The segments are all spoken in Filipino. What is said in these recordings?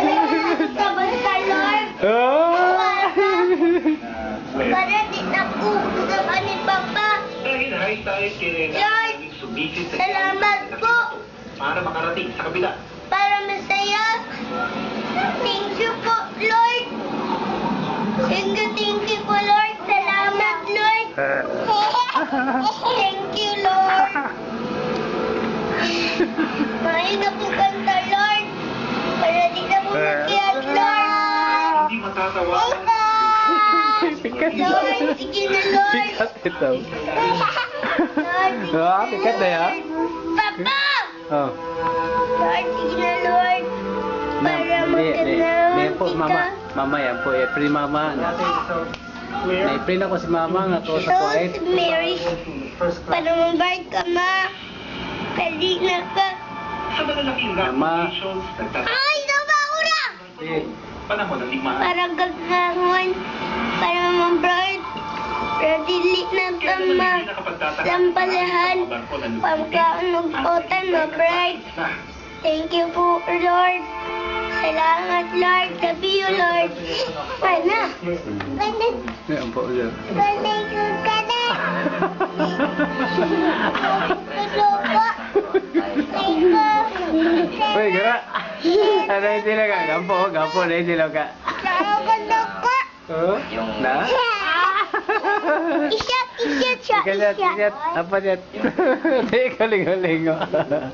Basta, Lord. Para di na kukusama ni Papa. Lord, salamat po. Para makarating sa kabila. Para masaya. Thank you po, Lord. Thank you po, Lord. Salamat, Lord. Thank you, Lord. Mahina po kanta, Lord. Para di na po magkiyat, Lord. Hindi matatawa. Lord, sige na, Lord. Pikat ito. Lord, sige Ah, na, pikat na yan? Papa! Oh. Lord, sige na, Lord. Para magkanawan po, kita. mama yan po. Free mama. Na-free na ko si mama nga ko sa kuwait. Lord, Mary. Para mabait ka, Ma. Pwede na ka. Sa malalaking Mama. nations, nagtatapos Ay, nabaura! panahon ng digmaan. Para gagawin. Para mabait. Para dili na ka, Ma. Lampalahan. Pagkaunugpotan, mabait. Thank you po, Lord. Salamat, Lord. Love you, Lord. Mana? Mana? Ngayon po ulit. Mana ko ka na? Lupa. Uy, gara. Ano yung sila ka? Gampo na yung sila ka. Lupa. Oh? Na? Isyat siya. Ikat. Apa niya? Hindi, galing.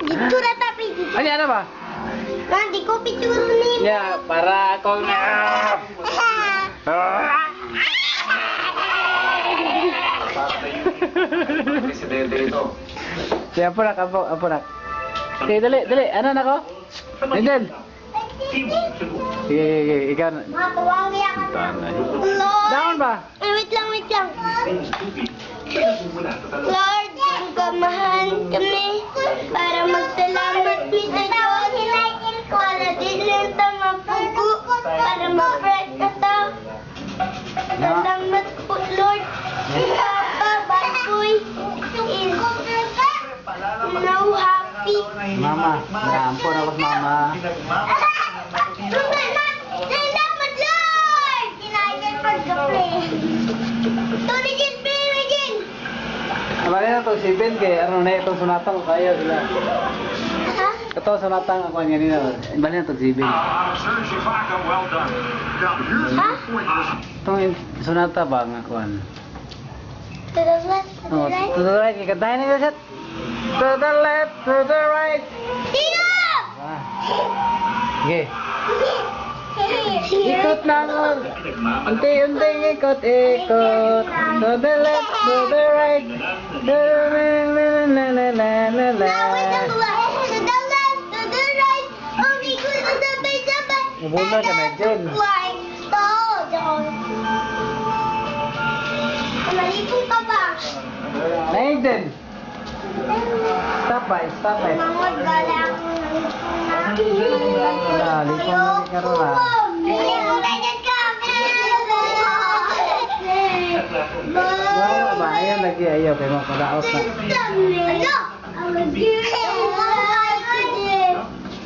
Dito na tapi. Ano ba? Hindi ko piturunin. Ya, para akong na... Presidente ito. Sige, apo nak. Sige, dali. Ano na ko? Angel. Sige, ikaw na. Makawangi ako. Lord. Down ba? Wait lang. Lord, gamahan kami para magsalamat mi sa Diyos. Para di lang mapugo, para ma-break na to. Salamat po, Lord. Papa, Basoy, is now happy. Mama, ampun ako mama. Salamat, Lord! United pagka-play. Tunigin, pinigin! Amali na to si Ben kay ano na itong sunatang ko kayo sila. Ha? Ito sunatang ako niya nila. Amali na to si Ben. Serge Ibaka, well done. Now, here's Ha? your point. Itong sunata ba nga kuan? To the left, to the Oh, right. to the right, ikantahin na set. To the left, to the right. Sino? Ah. Sige. Ikot lang. Unti-unting ikot. To the left, to the right. Now wait ang luwa. To the left, to the right. Oh, may ko na sabay-sabay. Mabuna ka na dyan. Right. Doon. Malipong ka ba? Naig din. Stop by. Mamod ka lang. Wala, lipong ka rin ah. Malipong ganyan ka. Wala ba? Ayan lagi ayaw kay mga kadaot na. Ano?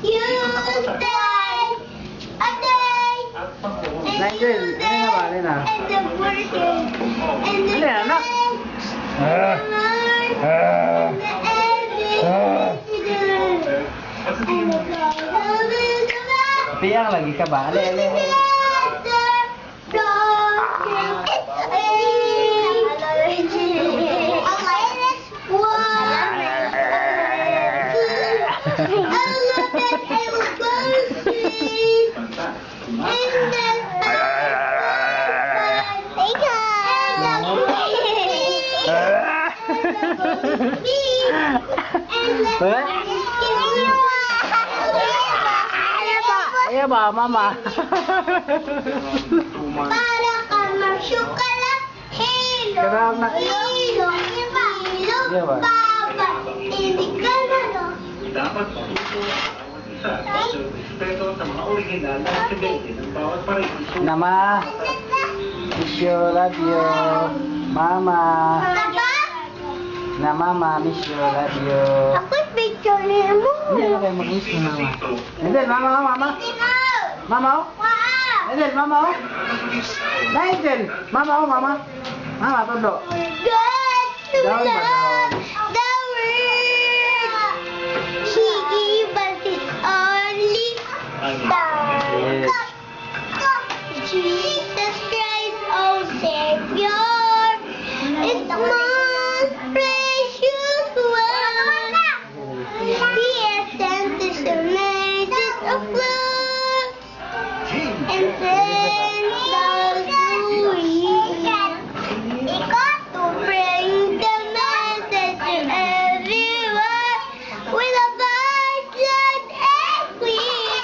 You stay a day. Nigel, ano na ba? Ano na? And the working. And the Ano yan, anak? Piyang lagi ka ba? Ale. Iya ba, mama? Para ka masyukala, hilo, Karang na- hilo, Iya ba? baba, hindi ka na, no? Dapat matuto ang bawat isa sa respeto sa mga original na aksidente ng bawat pareho. Nama, miss you, love you. Mama. Papa? Na mama, miss you, love you. Ako'y picture Dali mo. Hindi na kayo mag-wish ni mama. Angel, mama, oh, mama. Mama, oh. Angel, mama, oh. Na, Angel. Mama, oh, mama. Mama, todo. God to Down ba, love the world. He gave us His only Son. Yes. Jesus Christ, our Savior, is the most precious one. He has sent His messages of love and sent us to bring the message to everyone with a voice loud and clear.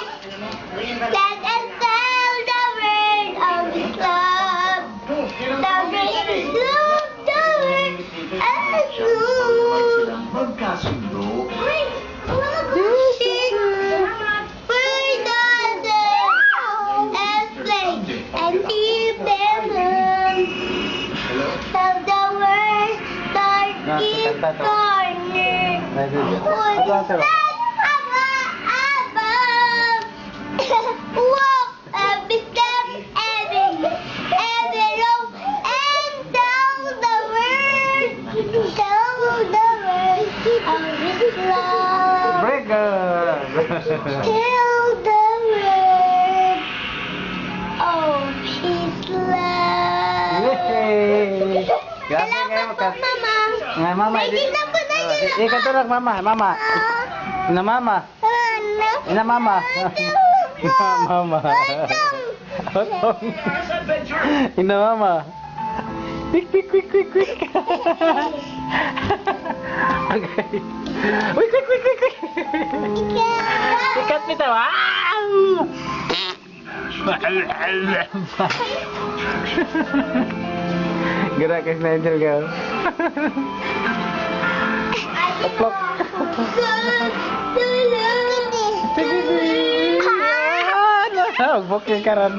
Let us tell the word of His love. The greatest love the world has known. Magkasundo. And keep them home. Tell the world darkest corner. Would stand above. Walk every step, every road, and tell the world of His love. Very good. Tell the world of His love. Yay! Grabe kayo Salamat po, Mama. Nga, mama. May tingnan po na yun. Ikaw tulog, mama. Mama. Ina, mama. Ina, mama. Ina, mama. Otong. Ina, mama. Quick, quick, quick, quick, quick. Okay. Uy, quick, quick, quick, quick. Sikat nito. Wow! Gerak ke Angel kau. Oplok. Bokeh karan.